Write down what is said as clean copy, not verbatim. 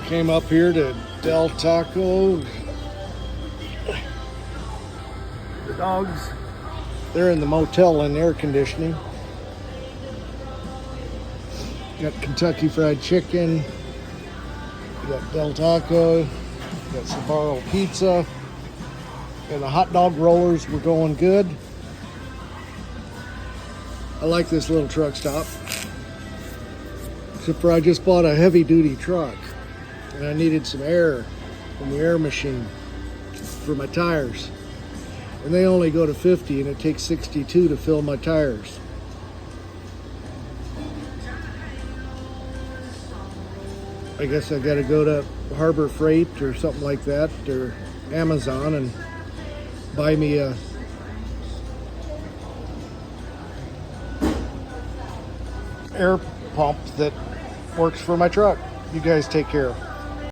Came up here to Del Taco. The dogs, they're in the motel in air conditioning. Got Kentucky Fried Chicken. We got Del Taco. Got Sbarro Pizza. And the hot dog rollers were going good. I like this little truck stop. Except for I just bought a heavy duty truck. And I needed some air from the air machine for my tires. And they only go to 50 and it takes 62 to fill my tires. I guess I gotta go to Harbor Freight or something like that, or Amazon, and buy me a air pump that works for my truck. You guys take care.